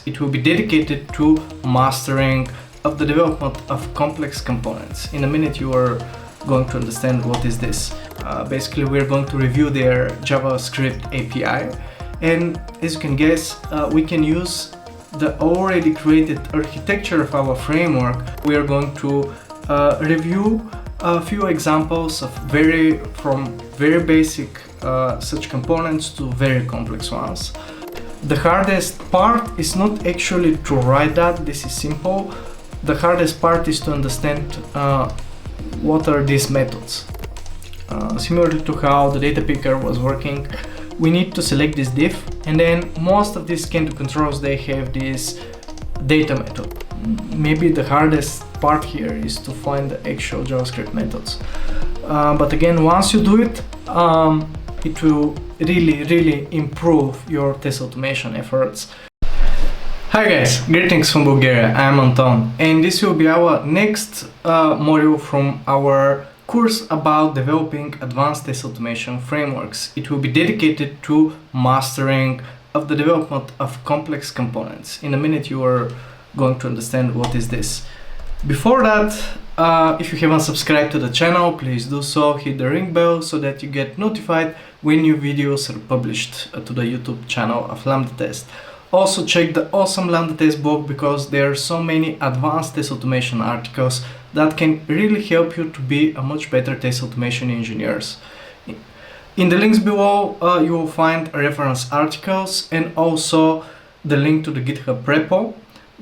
It will be dedicated to mastering of the development of complex components. In a minute you are going to understand what is this. Basically we're going to review their JavaScript API, and as you can guess, we can use the already created architecture of our framework. We are going to review a few examples of from very basic such components to very complex ones. The hardest part is not actually to write that, this is simple. The hardest part is to understand what are these methods. Similar to how the DataPicker was working, we need to select this div, and then most of these scan to controls, they have this data method. Maybe the hardest part here is to find the actual JavaScript methods. But again, once you do it, it will really improve your test automation efforts. Hi guys, greetings from Bulgaria, I'm Anton, and this will be our next module from our course about developing advanced test automation frameworks. It will be dedicated to mastering of the development of complex components. In a minute you are going to understand what is this. Before that, if you haven't subscribed to the channel, please do so, hit the ring bell so that you get notified when new videos are published to the YouTube channel of Lambda Test. Also check the awesome Lambda Test blog, because there are so many advanced test automation articles that can really help you to be a much better test automation engineers. In the links below you will find reference articles and also the link to the GitHub repo.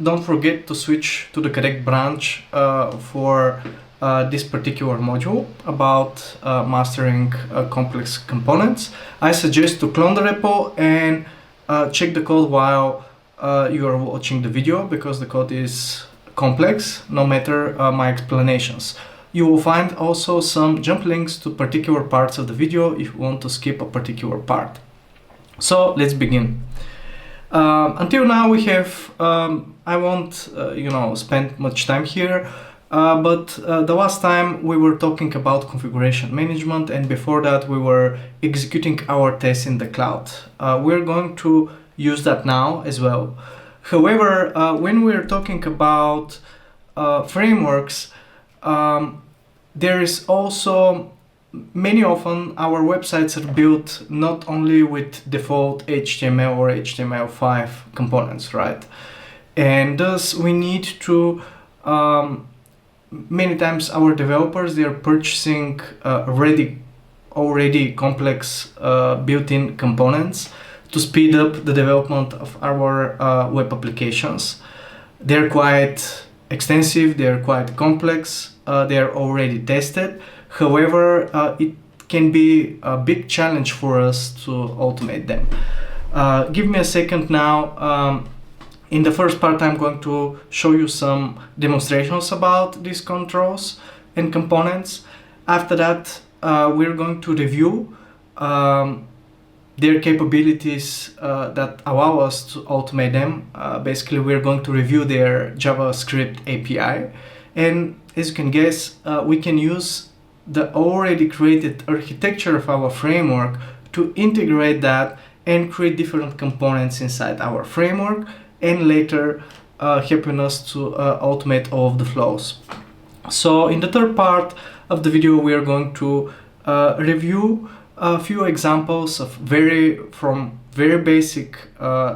Don't forget to switch to the correct branch for this particular module about mastering complex components. I suggest to clone the repo and check the code while you are watching the video, because the code is complex, no matter my explanations. You will find also some jump links to particular parts of the video if you want to skip a particular part. So let's begin. Until now we have, I won't spend much time here, but the last time we were talking about configuration management, and before that we were executing our tests in the cloud. We're going to use that now as well. However, when we're talking about frameworks, there is also many often our websites are built not only with default HTML or HTML5 components, right? And thus we need to many times our developers, they are purchasing already complex built-in components to speed up the development of our web applications. They're quite extensive, they're quite complex, they're already tested. However, it can be a big challenge for us to automate them. Give me a second now. In the first part I'm going to show you some demonstrations about these controls and components. After that we're going to review their capabilities that allow us to automate them. Basically we're going to review their JavaScript API, and as you can guess, we can use the already created architecture of our framework to integrate that and create different components inside our framework, and later helping us to automate all of the flows. So in the third part of the video we are going to review a few examples of from very basic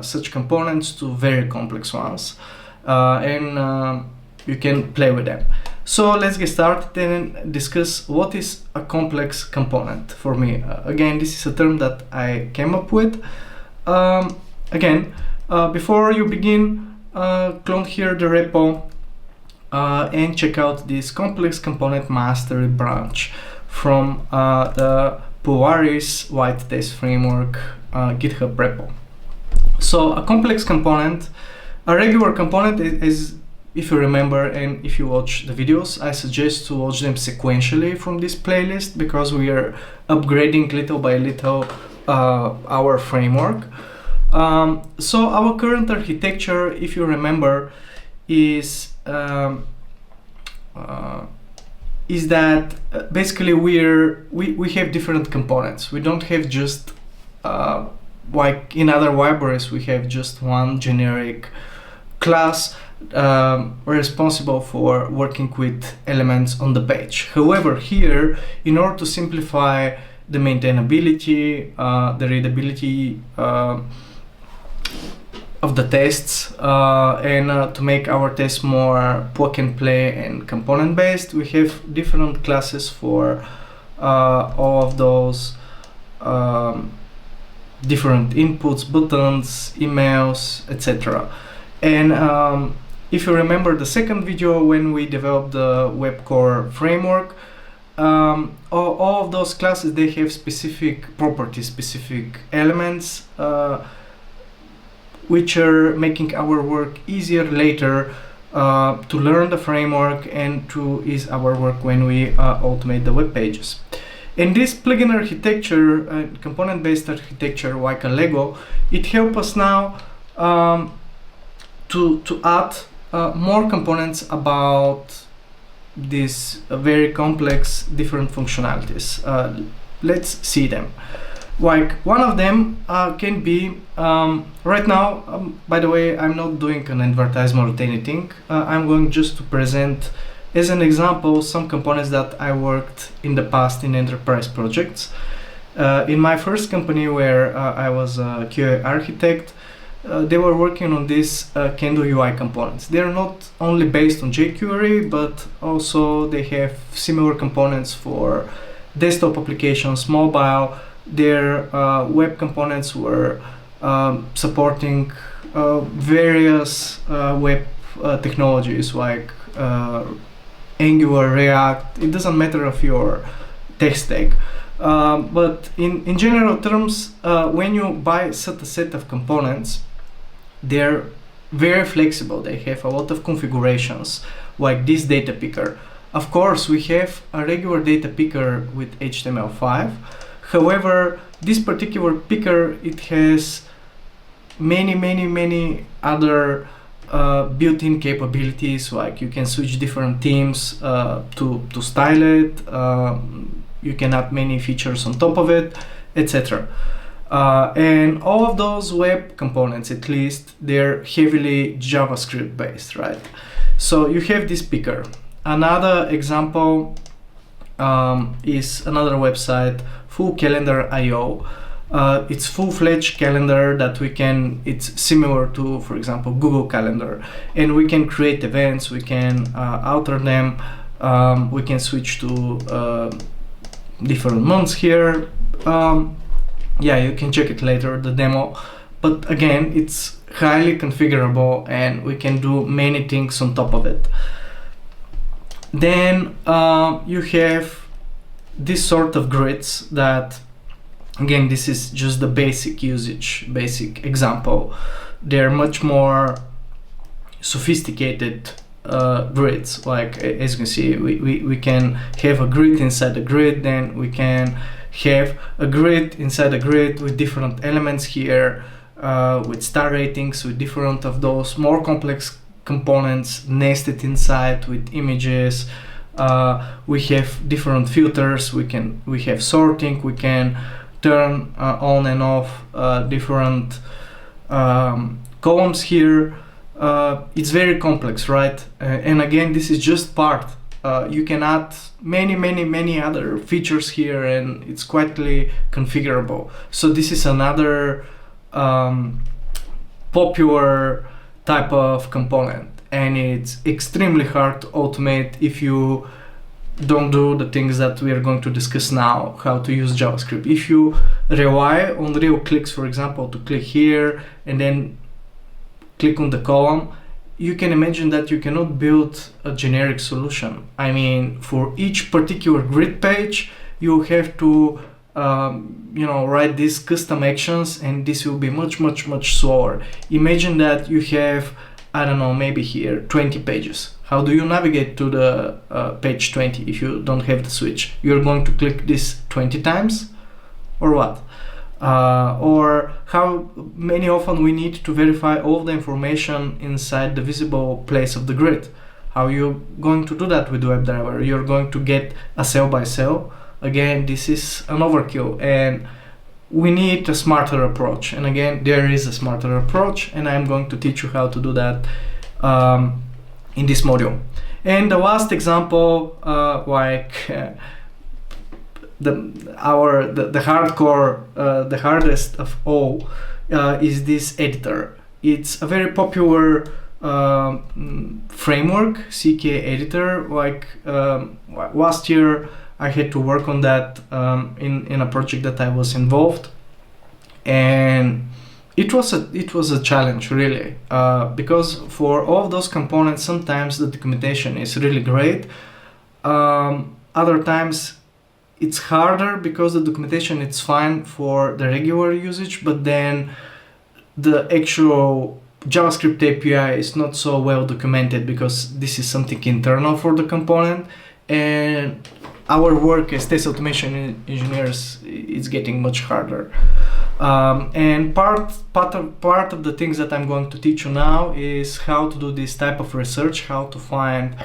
such components to very complex ones, and you can play with them. So let's get started and discuss what is a complex component for me. Again, this is a term that I came up with. Before you begin, clone here the repo and check out this complex component mastery branch from the Polaris White Test Framework GitHub repo. So a complex component, a regular component is, if you remember and if you watch the videos, I suggest to watch them sequentially from this playlist, because we are upgrading little by little our framework. So our current architecture, if you remember, is that basically we have different components. We don't have just like in other libraries we have just one generic class responsible for working with elements on the page. However, here, in order to simplify the maintainability, the readability of the tests, and to make our tests more plug and play and component based, we have different classes for all of those different inputs, buttons, emails, etc. And if you remember the second video when we developed the web core framework, all of those classes, they have specific properties, specific elements which are making our work easier later to learn the framework and to ease our work when we automate the web pages. And this plugin architecture, component-based architecture like a Lego, it helps us now to add more components about these very complex different functionalities. Let's see them. Like one of them can be, right now, by the way, I'm not doing an advertisement or anything. I'm going just to present as an example some components that I worked in the past in enterprise projects. In my first company where I was a QA architect, they were working on these Can-Do UI components. They're not only based on jQuery, but also they have similar components for desktop applications, mobile. Their web components were supporting various web technologies like Angular, React. It doesn't matter if your tech stack. But in general terms, when you buy such a set of components, they're very flexible. They have a lot of configurations, like this DataPicker. Of course, we have a regular DataPicker with HTML5. However, this particular picker, it has many other built-in capabilities, like you can switch different themes to style it. You can add many features on top of it, etc. And all of those web components, at least, they're heavily JavaScript based, right? So you have this picker. Another example is another website, FullCalendar.io. It's full-fledged calendar that we can, it's similar to, for example, Google Calendar. And we can create events, we can alter them, we can switch to different months here. Yeah, you can check it later, the demo. But again, it's highly configurable and we can do many things on top of it. Then you have this sort of grids that, again, this is just the basic usage, basic example. They're much more sophisticated grids. Like as you can see, we can have a grid inside a grid, then we can have a grid inside a grid with different elements here, with star ratings, with different of those more complex components nested inside with images. We have different filters, we have sorting, we can turn on and off different columns here. It's very complex, right? And again, this is just part. You can add many other features here, and it's quietly configurable. So this is another popular type of component, and it's extremely hard to automate if you don't do the things that we are going to discuss now, how to use JavaScript. If you rely on real clicks, for example, to click here and then click on the column, you can imagine that you cannot build a generic solution. I mean, for each particular grid page, you have to write these custom actions, and this will be much slower. Imagine that you have, I don't know, maybe here 20 pages. How do you navigate to the page 20 if you don't have the switch? You're going to click this 20 times or what? Or how many often we need to verify all the information inside the visible place of the grid? How are you going to do that with WebDriver? You're going to get a cell by cell. Again, this is an overkill, and we need a smarter approach. And again, there is a smarter approach, and I'm going to teach you how to do that in this module. And the last example, the hardcore, the hardest of all, is this editor. It's a very popular framework, CK editor. Last year I had to work on that in a project that I was involved, and it was a challenge, really, because for all of those components, sometimes the documentation is really great. Other times it's harder because the documentation is fine for the regular usage, but then the actual JavaScript API is not so well documented because this is something internal for the component, and our work as test automation engineers is getting much harder. And part of the things that I'm going to teach you now is how to do this type of research, how to find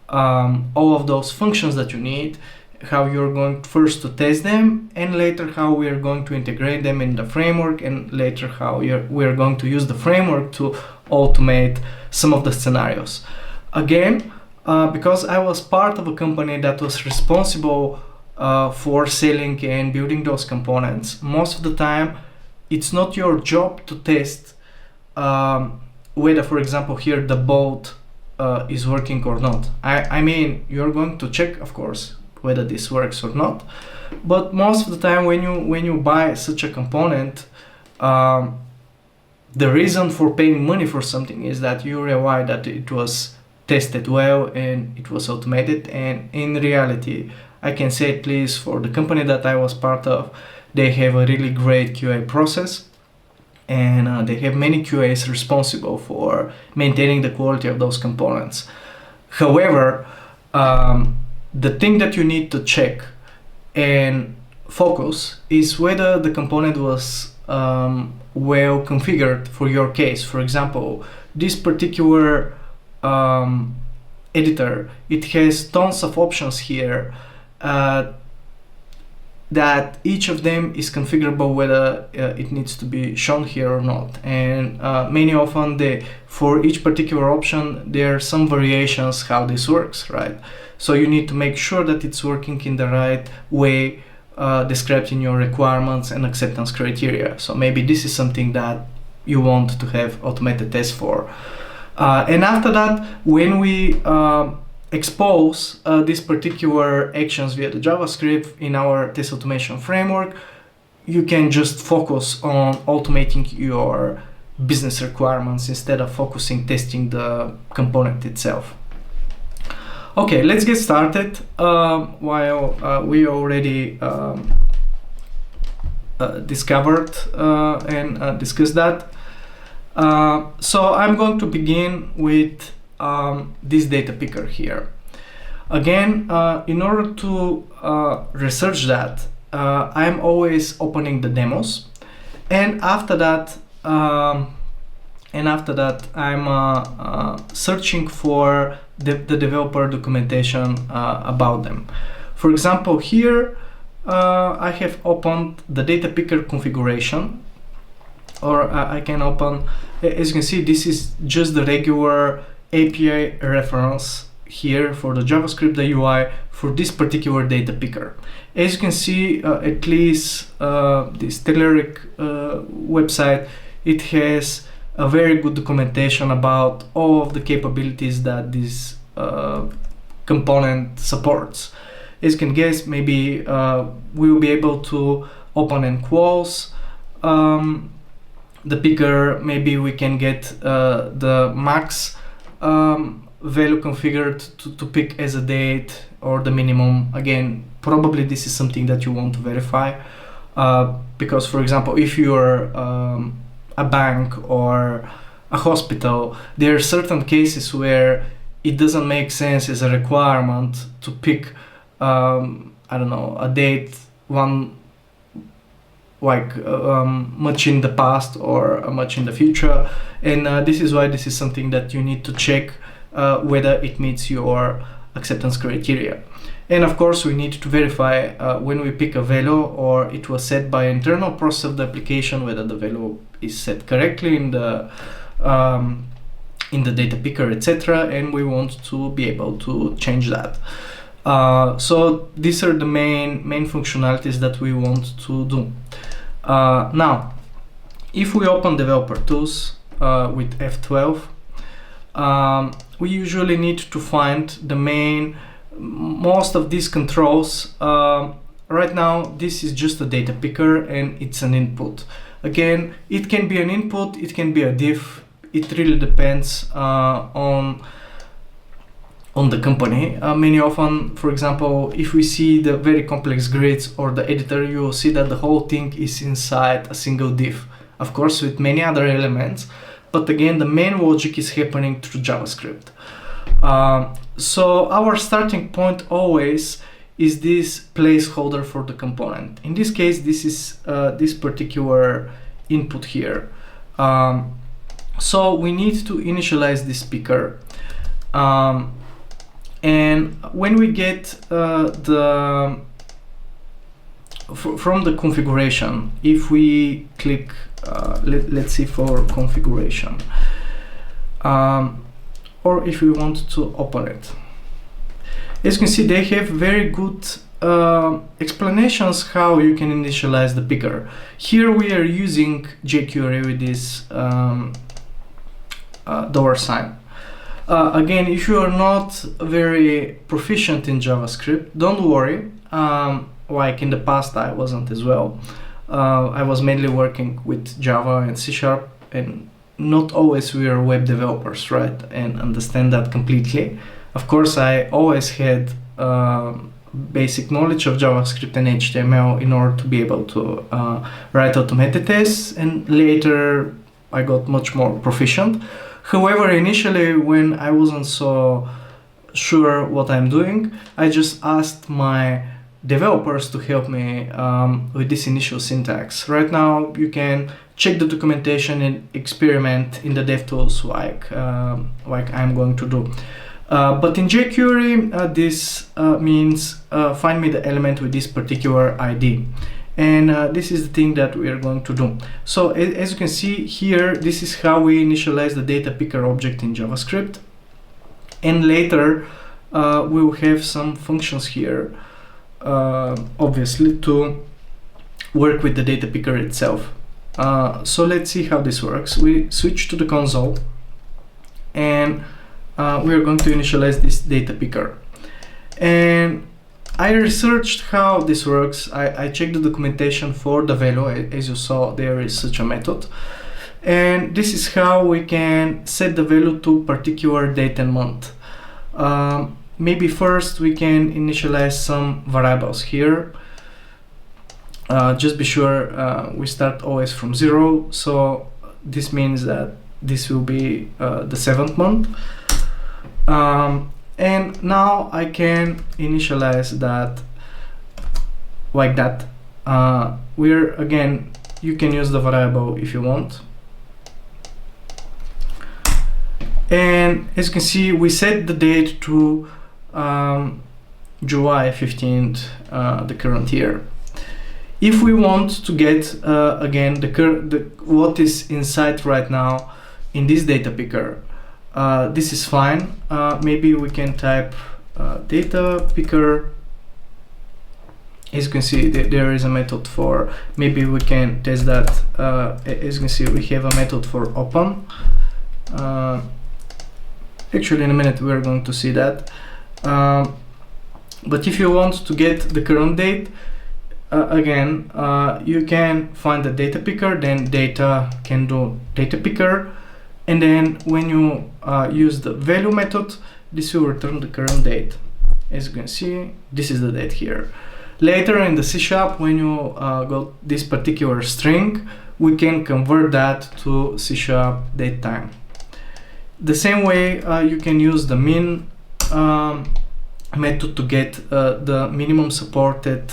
all of those functions that you need, how you're going first to test them, and later how we are going to integrate them in the framework, and later how we are going to use the framework to automate some of the scenarios. Again, because I was part of a company that was responsible for selling and building those components, most of the time it's not your job to test whether, for example, here the boat is working or not. I mean, you're going to check, of course, whether this works or not, but most of the time when you buy such a component, the reason for paying money for something is that you realize that it was tested well and it was automated. And in reality, I can say, at least for the company that I was part of, they have a really great QA process, and they have many QAs responsible for maintaining the quality of those components. However, the thing that you need to check and focus is whether the component was well configured for your case. For example, this particular editor, it has tons of options here that each of them is configurable whether it needs to be shown here or not. And many often for each particular option there are some variations how this works, right? So you need to make sure that it's working in the right way described in your requirements and acceptance criteria. So maybe this is something that you want to have automated tests for. And after that, when we expose these particular actions via the JavaScript in our test automation framework, you can just focus on automating your business requirements instead of testing the component itself. Okay, let's get started. While we already discovered and discussed that. So I'm going to begin with this DataPicker here. Again, in order to research that, I'm always opening the demos, and after that I'm searching for the developer documentation about them. For example, here I have opened the DataPicker configuration, or I can open, as you can see, this is just the regular API reference here for the JavaScript UI for this particular DataPicker. As you can see, at least this Telerik website, it has a very good documentation about all of the capabilities that this component supports. As you can guess, maybe we will be able to open and close the picker. Maybe we can get the max value configured to pick as a date, or the minimum. Again, probably this is something that you want to verify, because, for example, if you're a bank or a hospital, there are certain cases where it doesn't make sense as a requirement to pick I don't know, a date much in the past or much in the future, and this is why this is something that you need to check whether it meets your acceptance criteria. And of course, we need to verify when we pick a value or it was set by internal process of the application, whether the value is set correctly in the DataPicker, etc. And we want to be able to change that. So these are the main functionalities that we want to do. Now, if we open Developer Tools with F12, we usually need to find the most of these controls. Right now, this is just a DataPicker and it's an input. Again, it can be an input, it can be a div. It really depends on the company. Many often, for example, if we see the very complex grids or the editor, you will see that the whole thing is inside a single div. Of course, with many other elements, but again, the main logic is happening through JavaScript. So our starting point always is this placeholder for the component. In this case, this is this particular input here. So we need to initialize this picker. And when we get from the configuration, if we click, let's see for configuration, or if we want to open it. As you can see, they have very good explanations how you can initialize the picker. Here we are using jQuery with this $sign. Again, if you are not very proficient in JavaScript, don't worry. Like in the past, I wasn't as well. I was mainly working with Java and C#, and not always we are web developers, right? And understand that completely. Of course, I always had basic knowledge of JavaScript and HTML in order to be able to write automated tests, and later I got much more proficient. However, initially, when I wasn't so sure what I'm doing, I just asked my developers to help me with this initial syntax. Right now, you can check the documentation and experiment in the DevTools like I'm going to do. But in jQuery, this means find me the element with this particular ID. And this is the thing that we are going to do. So as you can see here, this is how we initialize the DataPicker object in JavaScript. And later, we will have some functions here, obviously, to work with the DataPicker itself. So let's see how this works. We switch to the console, and we are going to initialize this DataPicker. And I researched how this works. I checked the documentation for the value. As you saw, there is such a method. And this is how we can set the value to particular date and month. Maybe first we can initialize some variables here. Just be sure we start always from 0. So this means that this will be the 7th month. And now I can initialize that like that. Again, you can use the variable if you want. And as you can see, we set the date to July 15th, the current year. If we want to get again what is inside right now in this DataPicker, this is fine. Maybe we can type DataPicker. As you can see, there is a method for, maybe we can test that. As you can see, we have a method for open. Actually, in a minute we are going to see that. But if you want to get the current date, again, you can find the DataPicker, then data can do DataPicker. And then when you use the value method, this will return the current date. As you can see, this is the date here. Later in the C#, when you got this particular string, we can convert that to C# date time. The same way you can use the min method to get the minimum supported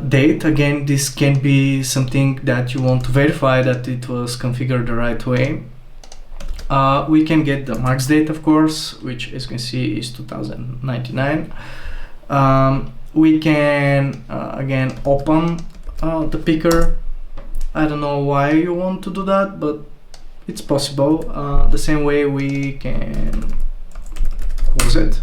date. Again, this can be something that you want to verify that it was configured the right way. We can get the max date, of course, which as you can see is 2099. We can again open the picker. I don't know why you want to do that, but it's possible. The same way we can close it.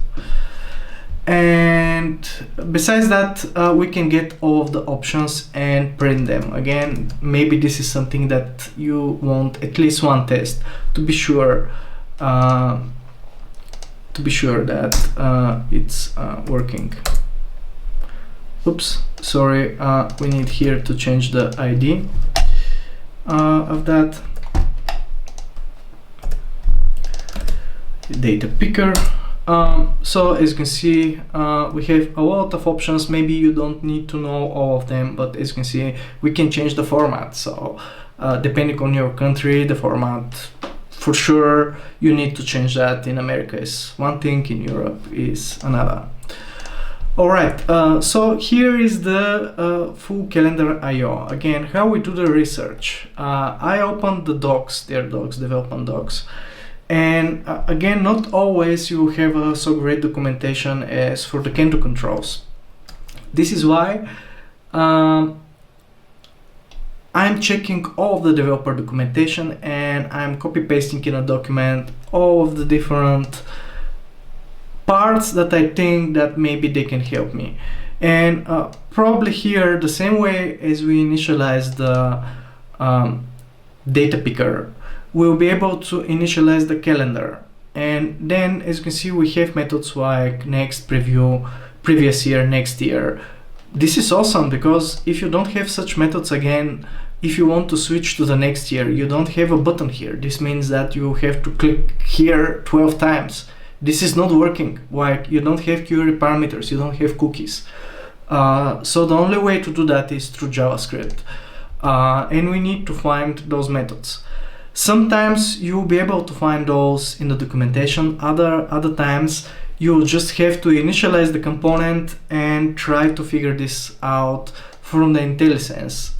And besides that, we can get all of the options and print them. Again, maybe this is something that you want at least one test to be sure that it's working. Oops, sorry, we need here to change the ID of that. DataPicker. So as you can see, we have a lot of options. Maybe you don't need to know all of them, but as you can see, we can change the format. So depending on your country, the format, for sure you need to change that. In America is one thing, in Europe is another. All right, so here is the FullCalendar IO. Again, how we do the research. I opened the docs, their docs, development docs. And again, not always you have a so great documentation as for the can-do controls. This is why I'm checking all of the developer documentation and I'm copy-pasting in a document all of the different parts that I think that maybe they can help me. And probably here, the same way as we initialize the DataPicker, we'll be able to initialize the calendar. And then as you can see, we have methods like next, preview, previous year, next year. This is awesome because if you don't have such methods, again, if you want to switch to the next year, you don't have a button here. This means that you have to click here 12 times. This is not working. Like, you don't have query parameters, you don't have cookies. So the only way to do that is through JavaScript. And we need to find those methods. Sometimes you'll be able to find those in the documentation. Other times you'll just have to initialize the component and try to figure this out from the IntelliSense.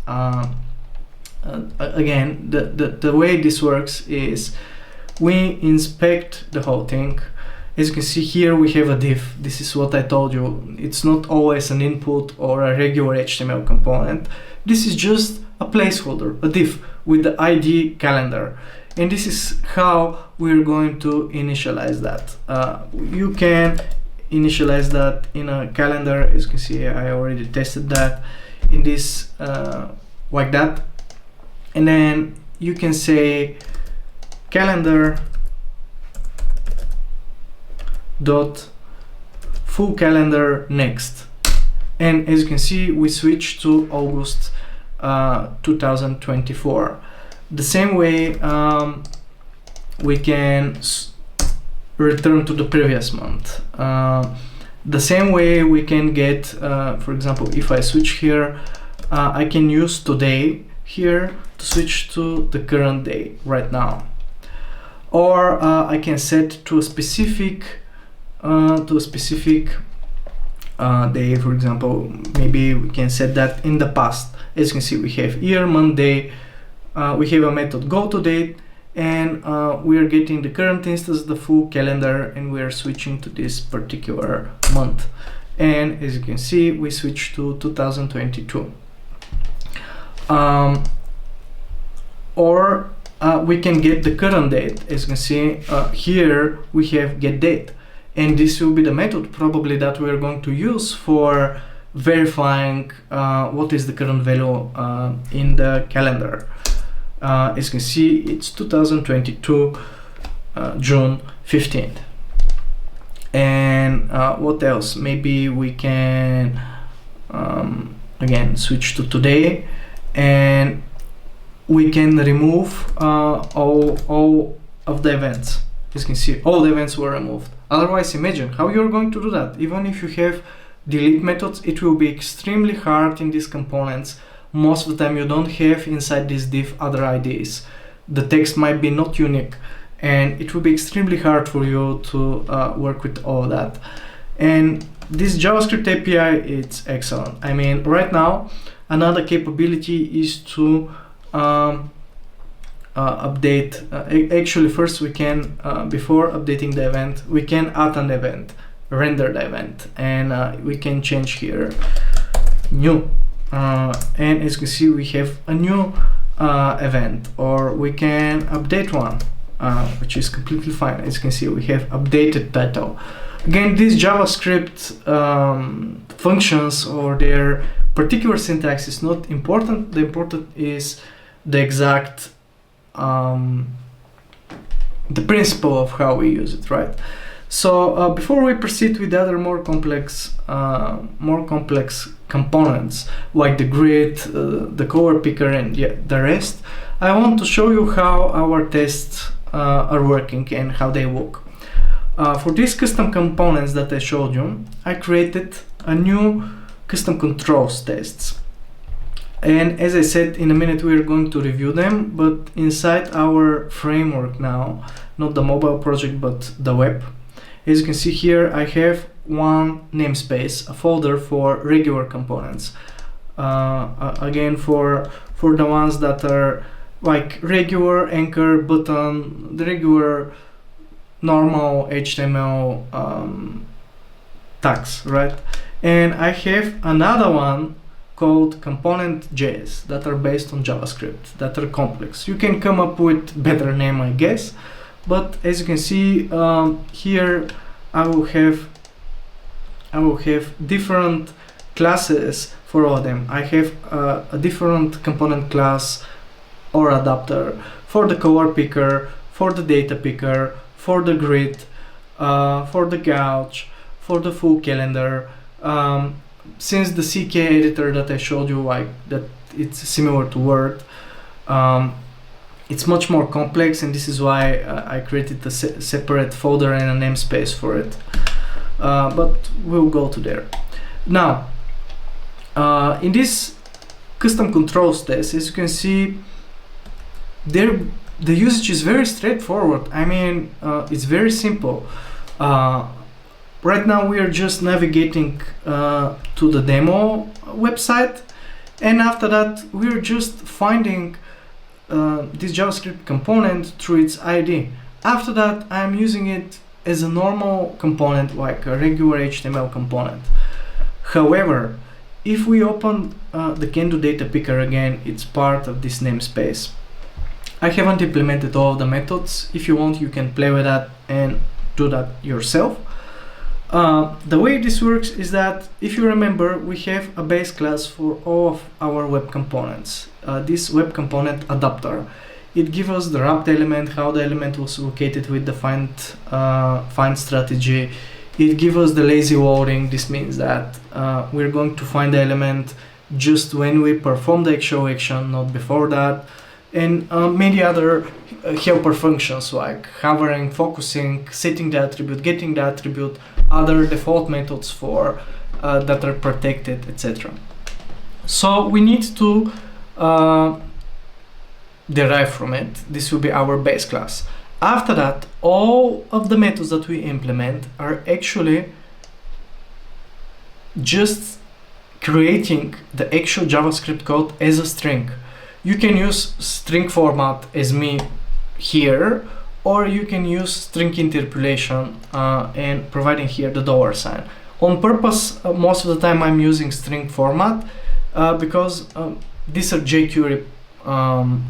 Again, the way this works is we inspect the whole thing. As you can see here, we have a div. This is what I told you. It's not always an input or a regular HTML component. This is just a placeholder, a div with the ID calendar. And this is how we're going to initialize that. You can initialize that in a calendar. As you can see, I already tested that in this like that. And then you can say calendar dot FullCalendar next. And as you can see, we switch to August 2024. The same way we can return to the previous month. The same way we can get, for example, if I switch here, I can use today here to switch to the current day right now. Or I can set to a specific day. For example, maybe we can set that in the past. As you can see, we have year, month, day. We have a method go to date, and we are getting the current instance, the FullCalendar, and we are switching to this particular month. And as you can see, we switch to 2022. Or we can get the current date. As you can see, here we have get date. And this will be the method probably that we are going to use for verifying what is the current value in the calendar. As you can see, it's 2022 June 15th. And what else? Maybe we can again switch to today, and we can remove all of the events. As you can see, all the events were removed. Otherwise, imagine how you're going to do that. Even if you have delete methods, it will be extremely hard in these components. Most of the time you don't have inside this div other IDs. The text might be not unique, and it will be extremely hard for you to work with all that. And this JavaScript API, it's excellent. I mean, right now, another capability is to update. Actually, first we can, before updating the event, we can add an event, render the event, and we can change here new, and as you can see we have a new event, or we can update one, which is completely fine. As you can see, we have updated title. Again, these JavaScript functions or their particular syntax is not important. The important is the exact the principle of how we use it, right? So before we proceed with the other more complex components like the grid, the color picker, and the rest, I want to show you how our tests are working and how they work. For these custom components that I showed you, I created a new custom controls tests. And as I said, in a minute we are going to review them, but inside our framework now, not the mobile project but the web, as you can see here, I have one namespace, a folder for regular components. Again, for the ones that are like regular anchor button, the regular normal HTML tags, right? And I have another one called component.js that are based on JavaScript, that are complex. You can come up with better name, I guess, but as you can see here, I will have different classes for all of them. I have a different component class or adapter for the color picker, for the data picker, for the grid, for the gouge, for the FullCalendar. Since the CK editor that I showed you, like that, it's similar to Word, it's much more complex, and this is why I created a separate folder and a namespace for it. But we'll go to there. Now, in this custom controls test, as you can see, the usage is very straightforward. I mean, it's very simple. Right now we are just navigating to the demo website, and after that we're just finding this JavaScript component through its ID. After that I'm using it as a normal component, like a regular HTML component. However, if we open the Can-Do data picker again, it's part of this namespace. I haven't implemented all of the methods. If you want, you can play with that and do that yourself. The way this works is that, if you remember, we have a base class for all of our web components. This web component adapter, it gives us the wrapped element, how the element was located with the find strategy. It gives us the lazy loading. This means that we're going to find the element just when we perform the actual action, not before that. And many other helper functions like hovering, focusing, setting the attribute, getting the attribute, other default methods for that are protected, etc. So we need to derive from it. This will be our base class. After that, all of the methods that we implement are actually just creating the actual JavaScript code as a string. You can use string format as me here, or you can use string interpolation and providing here the $sign. On purpose, most of the time I'm using string format because these are jQuery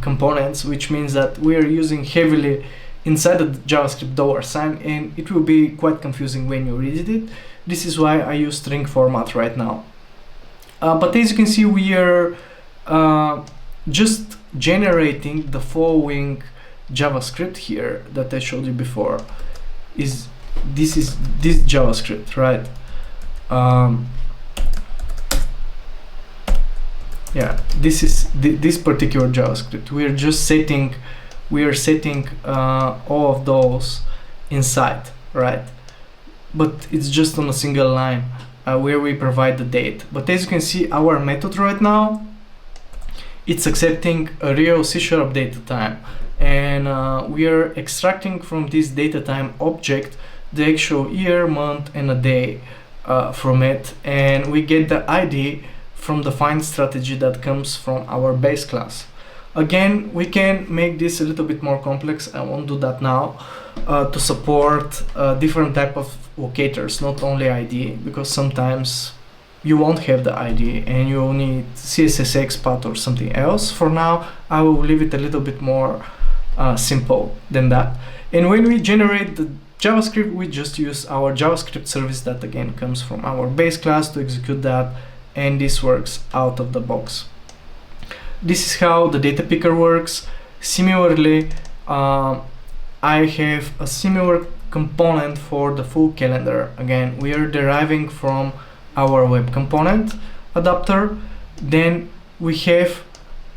components, which means that we are using heavily inside the JavaScript $sign, and it will be quite confusing when you read it. This is why I use string format right now. But as you can see, we are just generating the following JavaScript here that I showed you before. This JavaScript, right? Yeah, this is this particular JavaScript. We are just setting all of those inside, right? But it's just on a single line where we provide the date. But as you can see, our method right now, it's accepting a real C# data time, and we are extracting from this data time object the actual year, month, and a day from it, and we get the ID from the find strategy that comes from our base class. Again, we can make this a little bit more complex. I won't do that now, to support different type of locators, not only ID, because sometimes you won't have the ID and you need CSS XPath or something else. For now, I will leave it a little bit more simple than that. And when we generate the JavaScript, we just use our JavaScript service that again comes from our base class to execute that, and this works out of the box. This is how the DataPicker works. Similarly, I have a similar component for the FullCalendar. Again, we are deriving from our web component adapter. Then we have,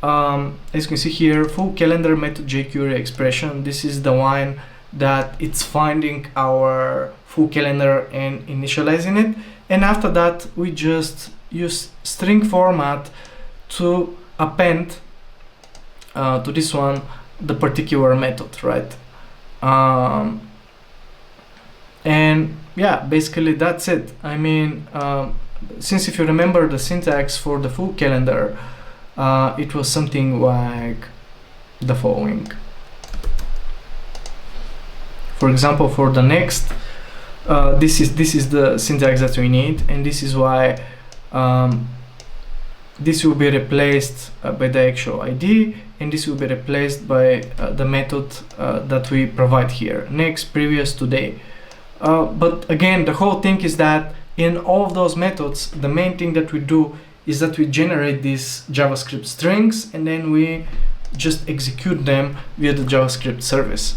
as you can see here, FullCalendar method jQuery expression. This is the one that it's finding our FullCalendar and initializing it. And after that, we just use string format to append to this one the particular method, right? And yeah, basically that's it. I mean, since if you remember the syntax for the FullCalendar, it was something like the following. For example, for the next, this is the syntax that we need, and this is why this will be replaced by the actual ID, and this will be replaced by the method that we provide here, next, previous, today. But again, the whole thing is that in all of those methods, the main thing that we do is that we generate these JavaScript strings and then we just execute them via the JavaScript service.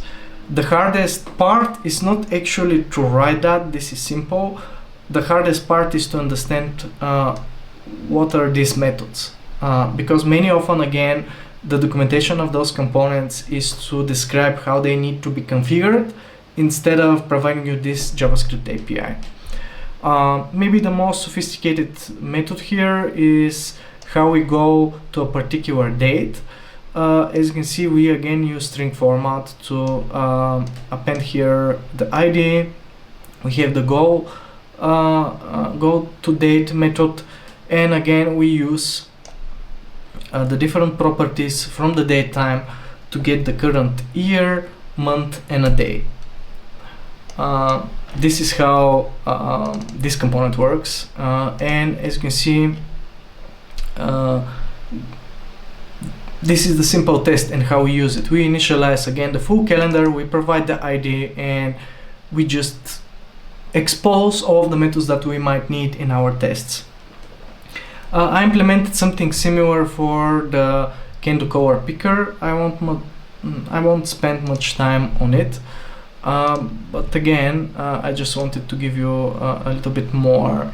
The hardest part is not actually to write that. This is simple. The hardest part is to understand what are these methods, because many often, again, the documentation of those components is to describe how they need to be configured instead of providing you this JavaScript API. Maybe the most sophisticated method here is how we go to a particular date. As you can see, we again use string format to append here the ID. We have the go to date method, and again we use the different properties from the date time to get the current year, month, and a day. This is how this component works, and as you can see, this is the simple test and how we use it. We initialize again the FullCalendar, we provide the ID, and we just expose all of the methods that we might need in our tests. I implemented something similar for the can-do color picker. I won't spend much time on it, but again, I just wanted to give you a little bit more.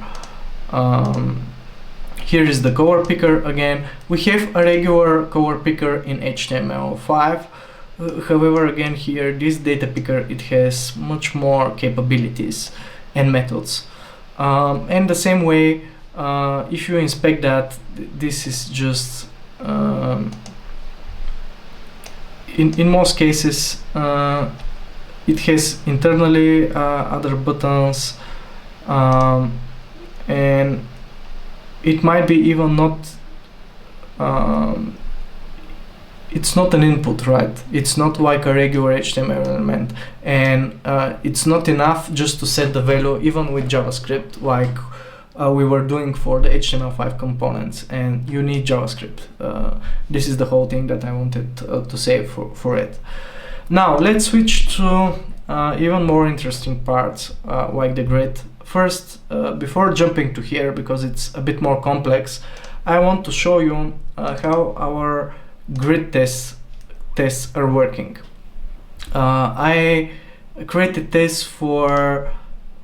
Here is the color picker. Again, we have a regular color picker in HTML5. However, again, here this DataPicker, it has much more capabilities and methods. And the same way, if you inspect that, this is just in most cases it has internally other buttons, and it might be even not, it's not an input, right? It's not like a regular HTML element, and it's not enough just to set the value even with JavaScript like we were doing for the HTML5 components, and you need JavaScript. This is the whole thing that I wanted to say for it. Now let's switch to even more interesting parts like the grid. First, before jumping to here, because it's a bit more complex, I want to show you how our grid tests are working. I created tests for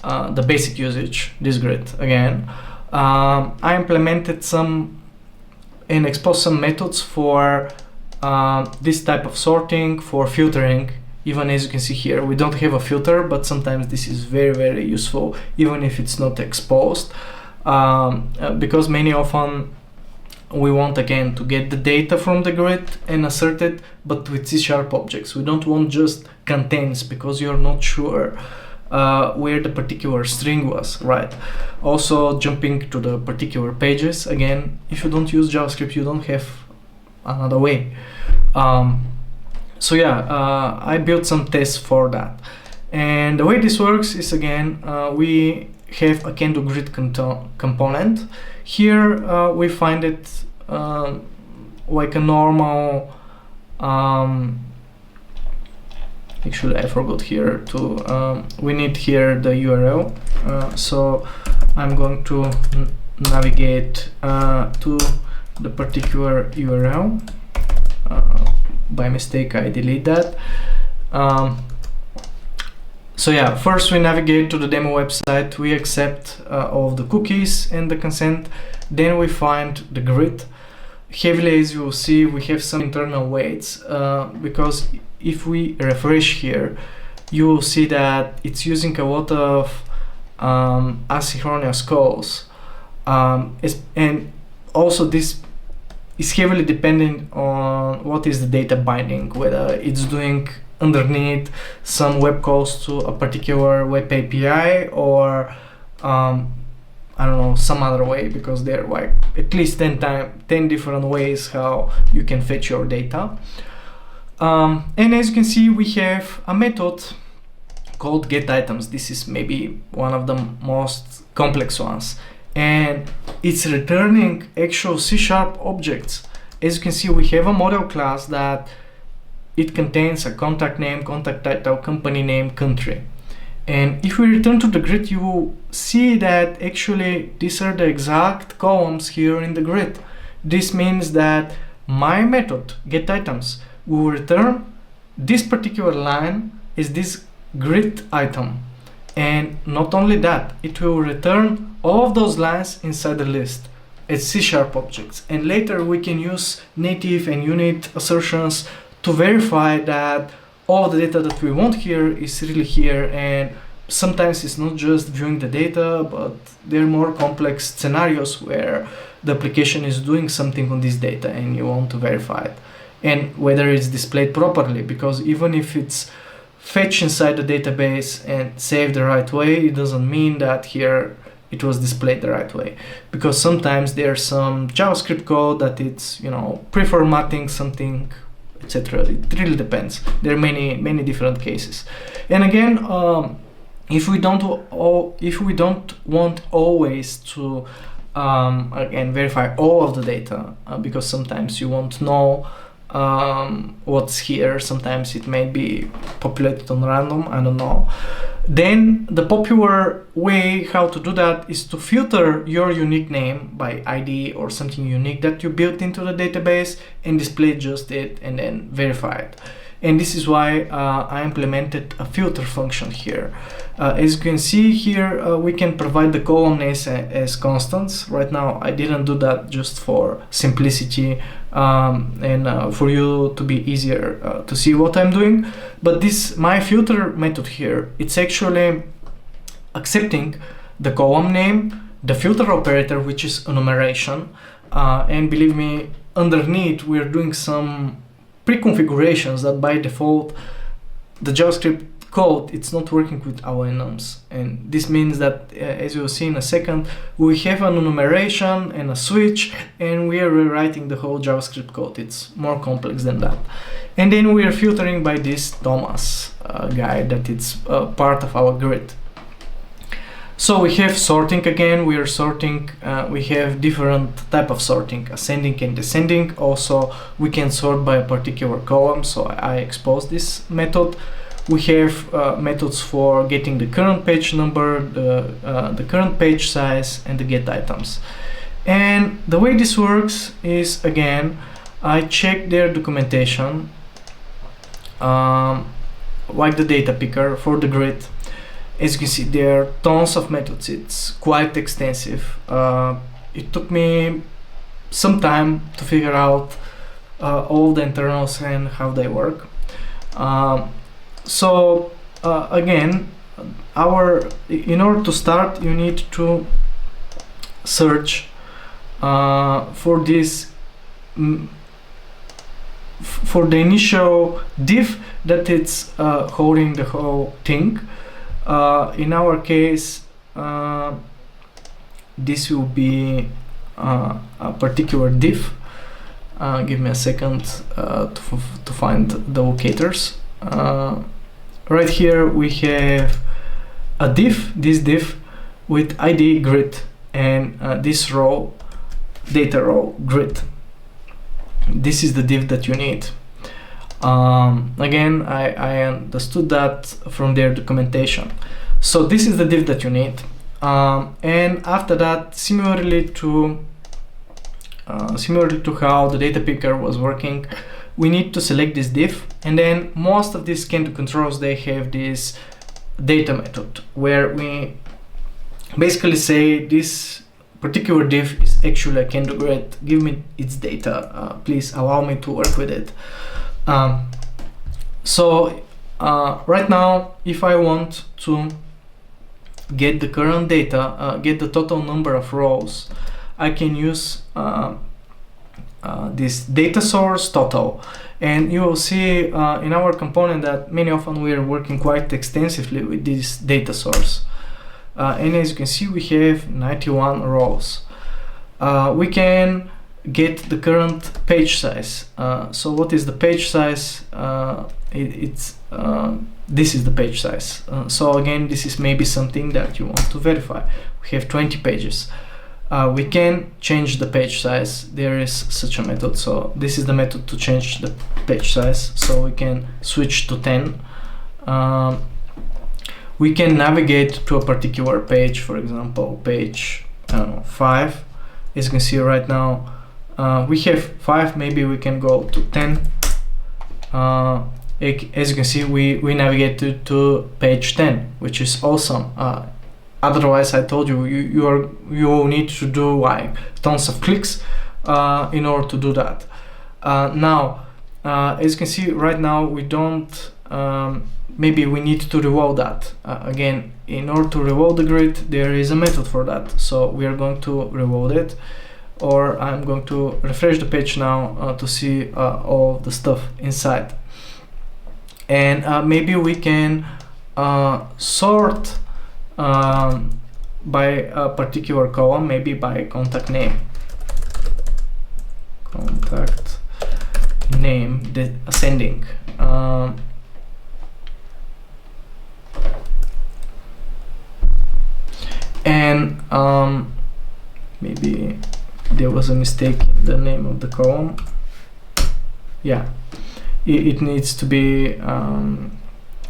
the basic usage, this grid again. I implemented some and exposed some methods for this type of sorting, for filtering. Even as you can see here, we don't have a filter, but sometimes this is very, very useful, even if it's not exposed, because many often we want again to get the data from the grid and assert it, but with C# objects. We don't want just contains, because you're not sure where the particular string was, right? Also, jumping to the particular pages, again, if you don't use JavaScript, you don't have another way. So yeah, I built some tests for that. And the way this works is, again, we have a can do grid component. Here we find it like a normal, actually I forgot here to, we need here the URL. So I'm going to navigate to the particular URL. By mistake I delete that. So yeah, first we navigate to the demo website, we accept all of the cookies and the consent, then we find the grid. Heavily, as you will see, we have some internal weights, because if we refresh here, you will see that it's using a lot of asynchronous calls, and also this is heavily dependent on what is the data binding, whether it's doing underneath some web calls to a particular web API, or I don't know, some other way, because there are like at least 10 different ways how you can fetch your data. And as you can see, we have a method called getItems. This is maybe one of the most complex ones, and it's returning actual C# objects. As you can see, we have a model class that it contains a contact name, contact title, company name, country. And if we return to the grid, you will see that actually these are the exact columns here in the grid. This means that my method getItems will return this particular line is this grid item. And not only that, it will return all of those lines inside the list as C# objects. And later we can use native and unit assertions to verify that all the data that we want here is really here. And sometimes it's not just viewing the data, but there are more complex scenarios where the application is doing something on this data and you want to verify it, and whether it's displayed properly, because even if it's fetched inside the database and saved the right way, it doesn't mean that here it was displayed the right way, because sometimes there's some JavaScript code that it's, you know, pre-formatting something, etc. It really depends. There are many different cases. And again, if we don't want always to again verify all of the data, because sometimes you won't know what's here, sometimes it may be populated on random, I don't know, then the popular way how to do that is to filter your unique name by ID or something unique that you built into the database and display just it and then verify it. And this is why I implemented a filter function here. As you can see here, we can provide the column names as constants. Right now I didn't do that just for simplicity and for you to be easier to see what I'm doing. But this my filter method here, it's actually accepting the column name, the filter operator, which is enumeration, and believe me, underneath we're doing some pre-configurations that by default the JavaScript code, it's not working with our enums. And this means that as you'll see in a second, we have an enumeration and a switch, and we are rewriting the whole JavaScript code. It's more complex than that. And then we are filtering by this Thomas guy that it's part of our grid. So we have sorting again, we are sorting, we have different type of sorting, ascending and descending. Also, we can sort by a particular column, so I exposed this method. We have methods for getting the current page number, the current page size, and the getItems. And the way this works is, again, I check their documentation, like the DataPicker for the grid. As you can see, there are tons of methods. It's quite extensive. It took me some time to figure out all the internals and how they work. So again, in order to start, you need to search for this for the initial div that it's holding the whole thing. In our case, this will be a particular div. Give me a second to find the locators. Right here we have a div, this div with ID grid, and this row, data row grid. This is the div that you need. Again, I understood that from their documentation. So this is the div that you need. And after that, similarly to how the DataPicker was working, we need to select this div, and then most of these can-do controls, they have this data method where we basically say this particular div is actually a can-do grid, give me its data, please allow me to work with it. So right now, if I want to get the current data, get the total number of rows, I can use this data source total, and you will see in our component that many often we are working quite extensively with this data source. And as you can see, we have 91 rows. We can get the current page size. So what is the page size? This is the page size. So again, this is maybe something that you want to verify. We have 20 pages. We can change the page size. There is such a method. So this is the method to change the page size. So we can switch to 10. We can navigate to a particular page, for example, page 5. As you can see right now, we have 5. Maybe we can go to 10. As you can see, we navigated to page 10, which is awesome. Otherwise, I told you, you need to do like tons of clicks in order to do that. Now, as you can see right now, we don't. Maybe we need to reload that. Again, in order to reload the grid, there is a method for that. So we are going to reload it, or I'm going to refresh the page now to see all the stuff inside. And maybe we can sort by a particular column, maybe by contact name. Contact name, the ascending. And maybe there was a mistake in the name of the column. Yeah, it needs to be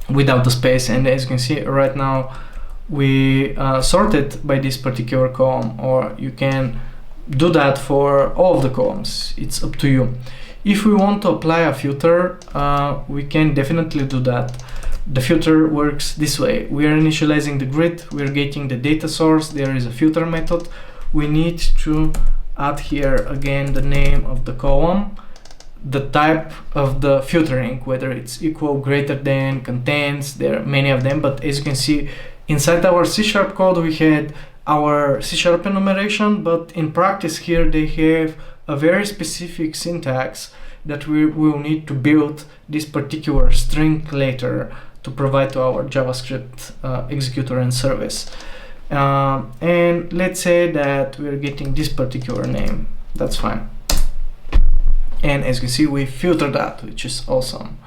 without the space. And as you can see right now, we sorted by this particular column, or you can do that for all of the columns. It's up to you. If we want to apply a filter, we can definitely do that. The filter works this way. We are initializing the grid, we are getting the data source, there is a filter method. We need to add here again the name of the column, the type of the filtering, whether it's equal, greater than, contains, there are many of them, but as you can see, inside our C# code we had our C# enumeration, but in practice here they have a very specific syntax that we will need to build this particular string later to provide to our JavaScript executor and service. And let's say that we're getting this particular name. That's fine. And as you can see, we filter that, which is awesome.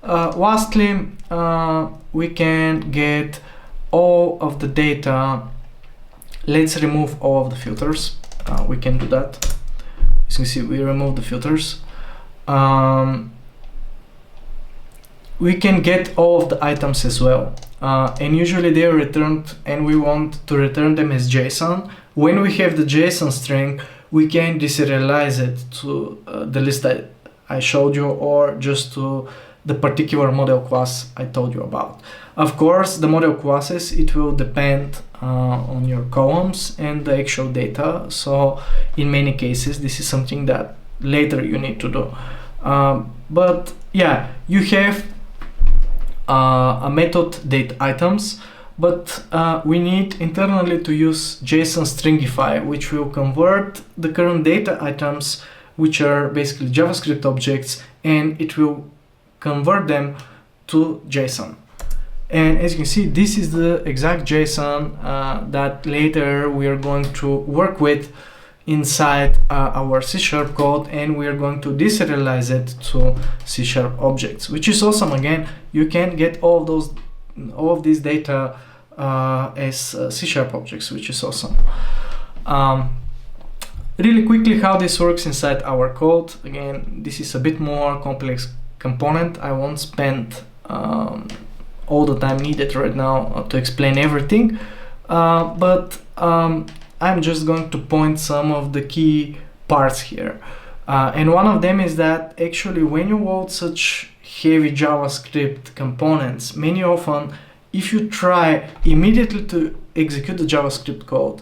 Lastly, we can get all of the data. Let's remove all of the filters. We can do that. As you can see, we remove the filters. We can get all of the items as well. And usually they are returned, and we want to return them as JSON. When we have the JSON string, we can deserialize it to the list that I showed you, or just to the particular model class I told you about. Of course, the model classes, it will depend on your columns and the actual data. So in many cases, this is something that later you need to do. But yeah, you have a method dateItems, but we need internally to use JSON stringify, which will convert the current data items, which are basically JavaScript objects, and it will convert them to JSON. And as you can see, this is the exact JSON that later we are going to work with inside our C# code, and we are going to deserialize it to C# objects, which is awesome. Again, you can get all of these data as C# objects, which is awesome. Really quickly, how this works inside our code. Again, this is a bit more complex component. I won't spend all the time needed right now to explain everything, but I'm just going to point some of the key parts here. And one of them is that actually when you load such heavy JavaScript components, many often, if you try immediately to execute the JavaScript code,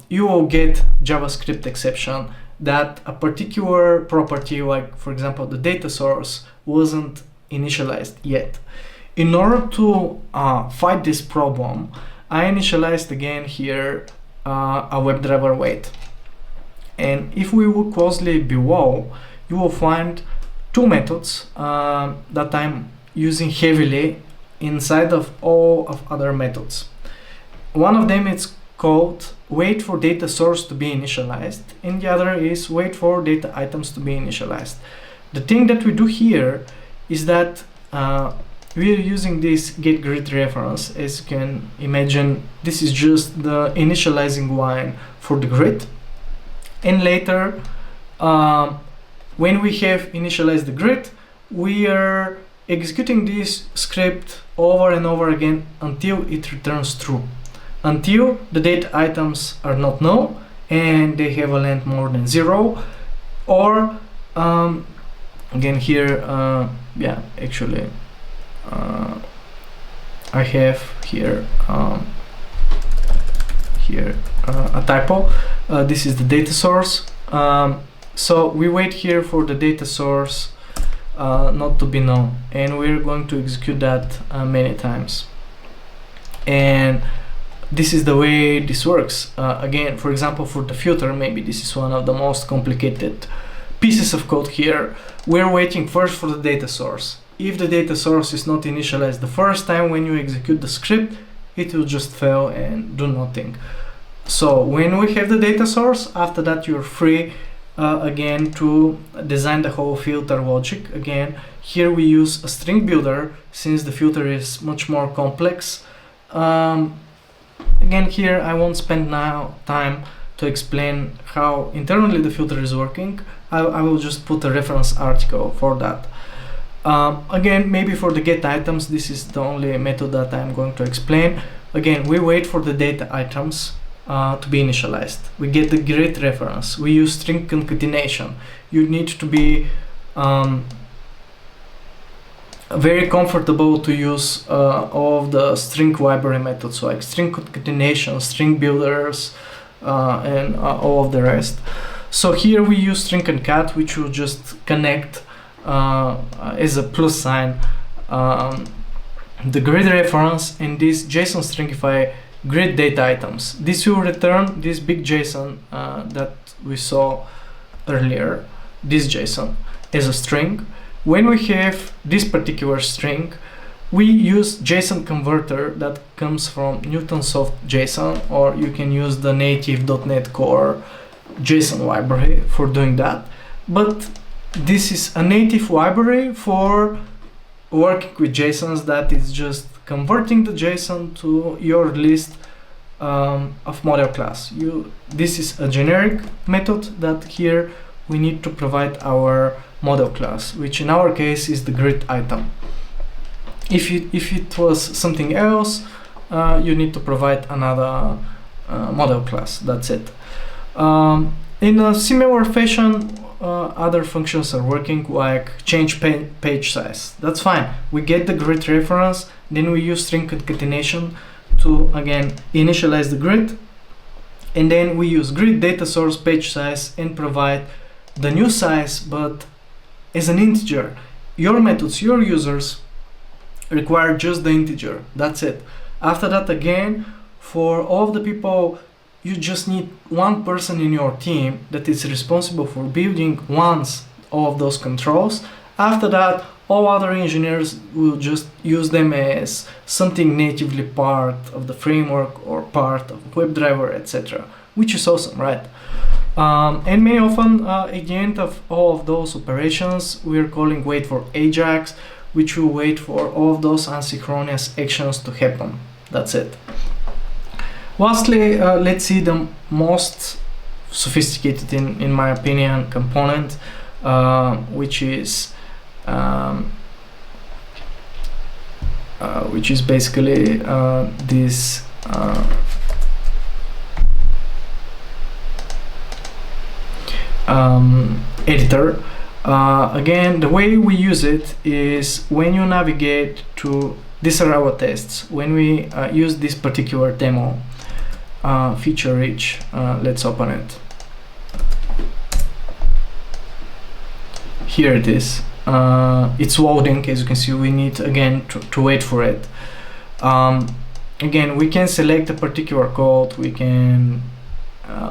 you will get JavaScript exception that a particular property, like for example the data source, wasn't initialized yet. In order to fight this problem, I initialized again here a WebDriver wait. And if we look closely below, you will find two methods that I'm using heavily inside of all of other methods. One of them is called wait for data source to be initialized, and the other is wait for data items to be initialized. The thing that we do here is that we are using this getGrid reference. As you can imagine, this is just the initializing line for the grid, and later when we have initialized the grid, we are executing this script over and over again until it returns true, until the data items are not null and they have a length more than 0, or again here yeah, actually I have here a typo. This is the data source, so we wait here for the data source not to be null, and we're going to execute that many times. And this is the way this works. Again, for example, for the filter, maybe this is one of the most complicated pieces of code here. We're waiting first for the data source. If the data source is not initialized the first time when you execute the script, it will just fail and do nothing. So when we have the data source, after that you're free again to design the whole filter logic. Again, here we use a string builder since the filter is much more complex. Again, here I won't spend now time to explain how internally the filter is working. I will just put a reference article for that. Again, maybe for the get items, this is the only method that I'm going to explain. Again, we wait for the data items to be initialized. We get the grid reference. We use string concatenation. You need to be very comfortable to use all of the string library methods like string concatenation, string builders, and all of the rest. So here we use string concat, which will just connect as a plus sign the grid reference and this JSON stringify grid data items. This will return this big JSON that we saw earlier, this JSON, as a string. When we have this particular string, we use JSON converter that comes from Newtonsoft JSON, or you can use the native .NET Core JSON library for doing that. But this is a native library for working with JSONs that is just converting the JSON to your list of model class. This is a generic method that here we need to provide our model class, which in our case is the grid item. If it was something else, you need to provide another model class. That's it. In a similar fashion, other functions are working, like change page size. That's fine. We get the grid reference, then we use string concatenation to again initialize the grid, and then we use grid data source page size and provide the new size, but as an integer. Your methods, your users require just the integer. That's it. After that, again, for all of the people, you just need one person in your team that is responsible for building once all of those controls. After that, all other engineers will just use them as something natively part of the framework or part of WebDriver, etc. which is awesome, right? And may often at the end of all of those operations, we're calling wait for Ajax, which will wait for all of those asynchronous actions to happen. That's it. Lastly, let's see the most sophisticated, in my opinion, component, which is basically this editor. Again, the way we use it is when you navigate to, these are our tests, when we use this particular demo feature rich, let's open it. Here it is. It's loading. As you can see, we need again to wait for it. Again, we can select a particular code, we can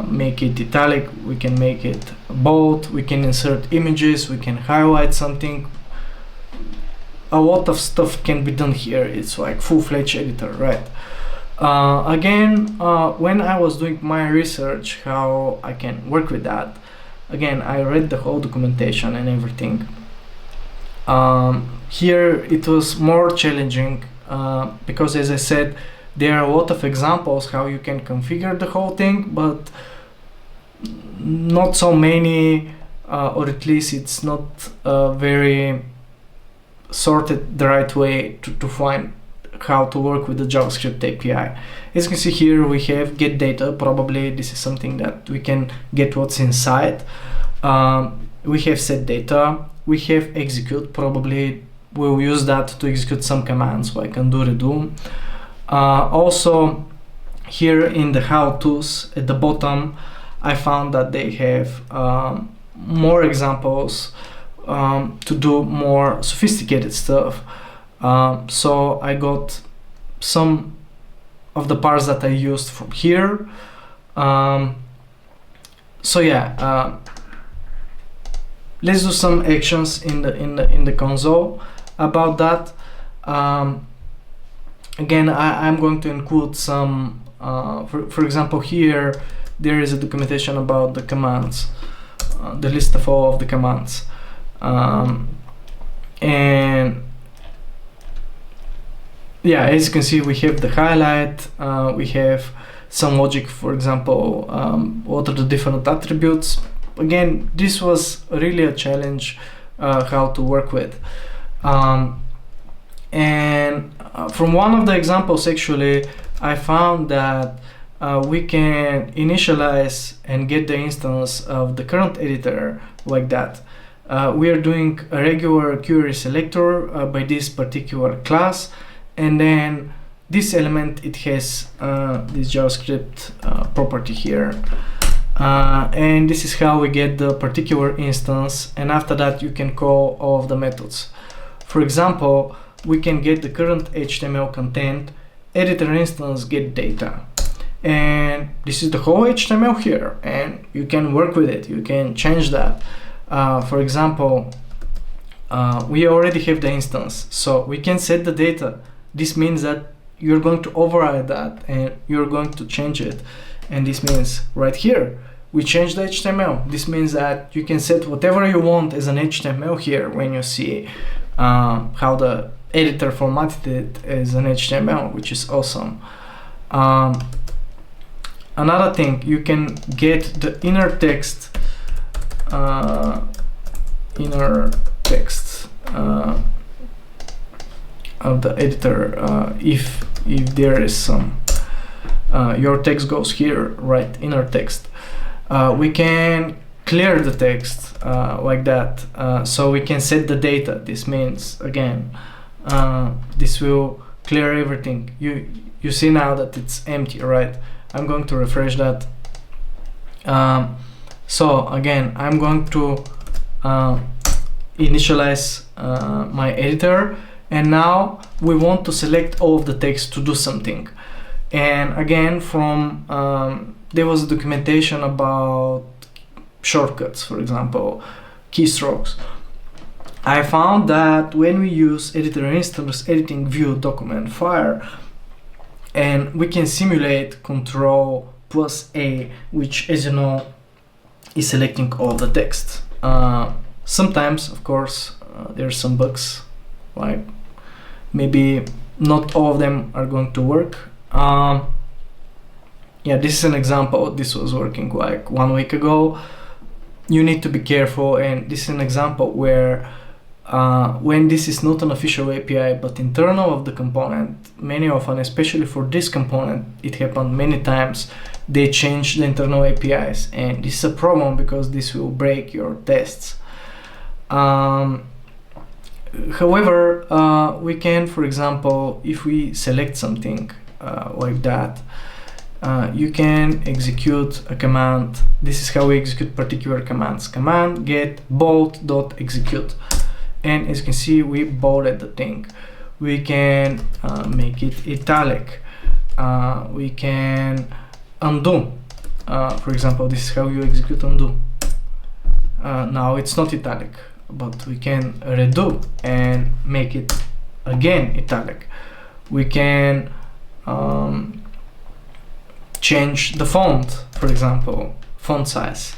make it italic, we can make it bold, we can insert images, we can highlight something. A lot of stuff can be done here. It's like full-fledged editor, right? Again, when I was doing my research how I can work with that, again, I read the whole documentation and everything. Here it was more challenging because, as I said, there are a lot of examples how you can configure the whole thing, but not so many, or at least it's not very sorted the right way to find how to work with the JavaScript API. As you can see here, we have get data. Probably this is something that we can get what's inside. We have set data. We have execute. Probably we'll use that to execute some commands like undo, redo. Also, here in the how-tos at the bottom, I found that they have more examples to do more sophisticated stuff. So I got some of the parts that I used from here. So yeah, let's do some actions in the console about that. Again, I'm going to include some, for example, here there is a documentation about the commands, the list of all of the commands, and yeah, as you can see, we have the highlight, we have some logic, for example, what are the different attributes. Again, this was really a challenge how to work with. And from one of the examples, actually, I found that we can initialize and get the instance of the current editor like that. We are doing a regular query selector by this particular class, and then this element, it has this JavaScript property here. And this is how we get the particular instance, and after that you can call all of the methods. For example, we can get the current HTML content, editor instance get data, and this is the whole HTML here, and you can work with it, you can change that. For example, we already have the instance, so we can set the data. This means that you're going to override that and you're going to change it, and this means right here we change the HTML. This means that you can set whatever you want as an HTML here when you see how the editor formatted it as an HTML, which is awesome. Another thing, you can get the inner text of the editor if there is some your text goes here, right? Inner text. We can clear the text like that, so we can set the data. This means, again, this will clear everything. You see now that it's empty, right? I'm going to refresh that. So again, I'm going to initialize my editor, and now we want to select all of the text to do something. And again, from there was documentation about shortcuts, for example, keystrokes. I found that when we use editor instance editing view document fire, and we can simulate control plus a, which, as you know, is selecting all the text. Sometimes, of course, there's some bugs, like maybe not all of them are going to work. Yeah, this is an example. This was working like 1 week ago. You need to be careful, and this is an example where when this is not an official API but internal of the component, many often, especially for this component, it happened many times, they change the internal APIs, and this is a problem because this will break your tests. However, we can, for example, if we select something like that, you can execute a command. This is how we execute particular commands. Command get bold.execute, and as you can see, we bolded the thing. We can make it italic. We can undo. For example, this is how you execute undo. Now it's not italic, but we can redo and make it again italic. We can change the font, for example, font size,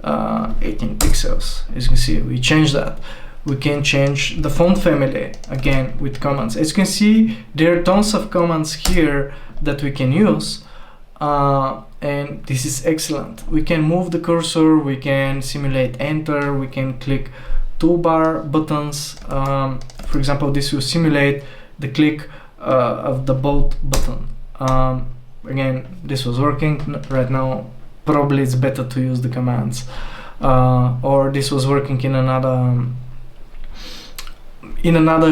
18 pixels. As you can see, we change that. We can change the font family, again, with commands. As you can see, there are tons of commands here that we can use, and this is excellent. We can move the cursor, we can simulate enter, we can click toolbar buttons. For example, this will simulate the click of the bold button. Again, this was working. Right now, probably it's better to use the commands, or this was working in another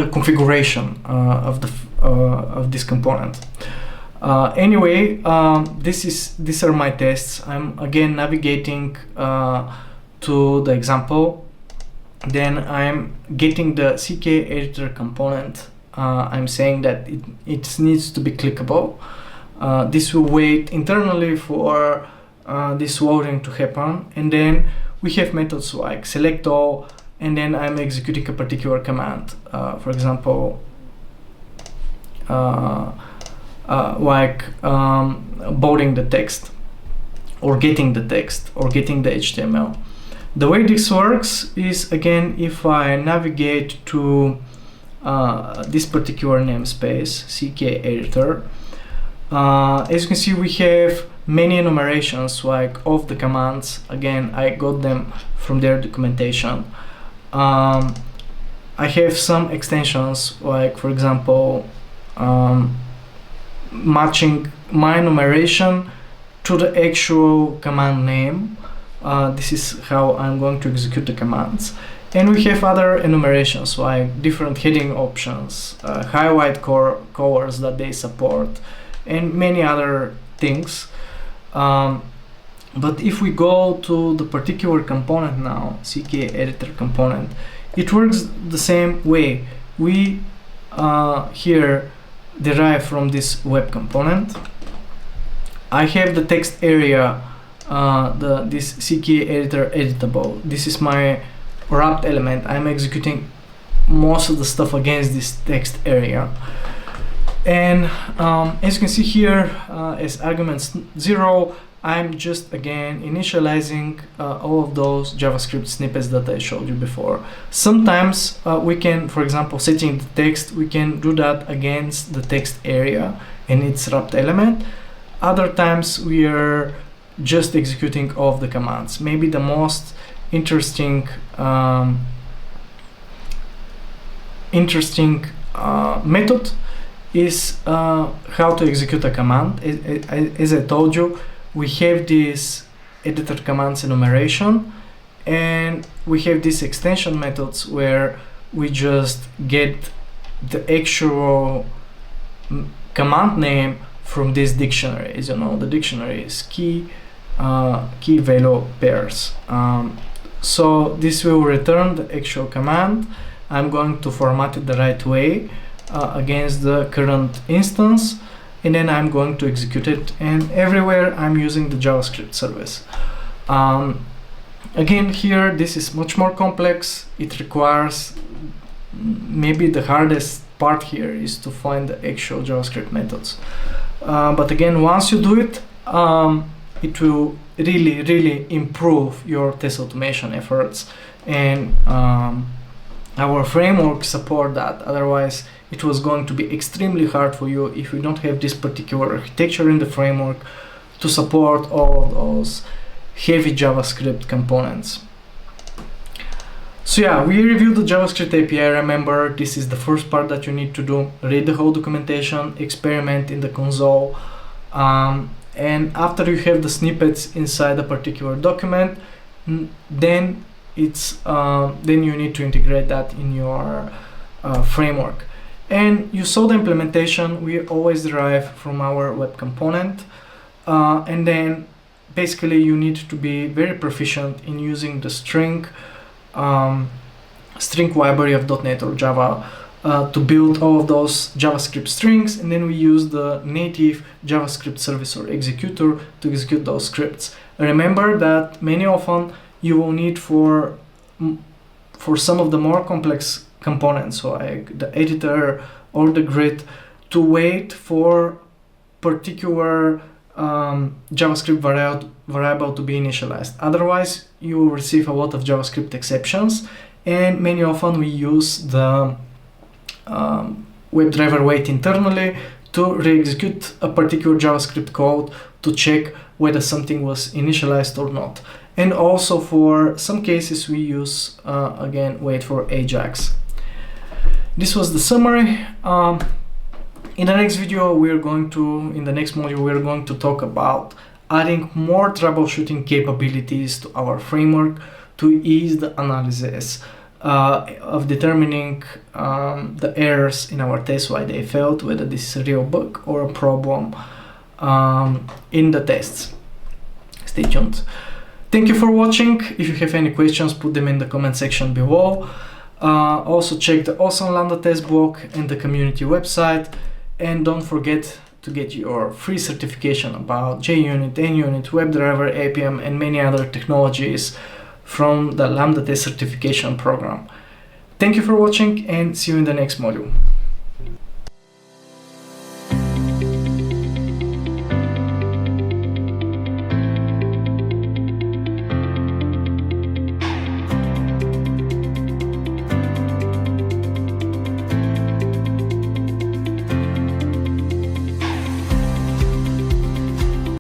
configuration of this component. Anyway, these are my tests. I'm again navigating to the example. Then I'm getting the CK editor component. I'm saying that it needs to be clickable. This will wait internally for this loading to happen, and then we have methods like select all, and then I'm executing a particular command. For example, bolding the text, or getting the text, or getting the HTML. The way this works is, again, if I navigate to this particular namespace, CK editor, as you can see, we have many enumerations like of the commands. Again, I got them from their documentation. I have some extensions, like, for example, matching my enumeration to the actual command name. This is how I'm going to execute the commands. And we have other enumerations, like different heading options, highlight colors that they support, and many other things. But if we go to the particular component now, CK editor component, it works the same way. We here derive from this web component. I have the text area, this CK editor editable. This is my wrapped element. I'm executing most of the stuff against this text area. And as you can see here, as arguments 0, I'm just again initializing all of those JavaScript snippets that I showed you before. Sometimes we can, for example, setting the text, we can do that against the text area and its wrapped element. Other times we are just executing all of the commands. Maybe the most interesting method is how to execute a command. As I told you, we have this editor commands enumeration, and we have these extension methods where we just get the actual command name from this dictionary. As you know, the dictionary is key value pairs. So this will return the actual command. I'm going to format it the right way against the current instance, and then I'm going to execute it, and everywhere I'm using the JavaScript service. Again, here this is much more complex. It requires, maybe the hardest part here is to find the actual JavaScript methods. But again, once you do it, it will really improve your test automation efforts, and our framework support that. Otherwise it was going to be extremely hard for you if you don't have this particular architecture in the framework to support all of those heavy JavaScript components. So yeah, we reviewed the JavaScript API. Remember, this is the first part that you need to do. Read the whole documentation, experiment in the console, and after you have the snippets inside a particular document, then you need to integrate that in your framework. And you saw the implementation. We always derive from our web component, and then basically you need to be very proficient in using the string library of .NET or Java to build all of those JavaScript strings, and then we use the native JavaScript service or executor to execute those scripts. Remember that many often you will need for some of the more complex components, like the editor or the grid, to wait for particular JavaScript variable to be initialized. Otherwise you will receive a lot of JavaScript exceptions, and many often we use the WebDriver wait internally to re-execute a particular JavaScript code to check whether something was initialized or not. And also for some cases we use again wait for Ajax. This was the summary. In the next video, in the next module, we're going to talk about adding more troubleshooting capabilities to our framework to ease the analysis of determining the errors in our tests, why they failed, whether this is a real bug or a problem in the tests. Stay tuned. Thank you for watching. If you have any questions, put them in the comment section below. Also check the Awesome Lambda test blog and the community website. And don't forget to get your free certification about JUnit, NUnit, WebDriver, APM, and many other technologies from the Lambda Test Certification program. Thank you for watching, and see you in the next module.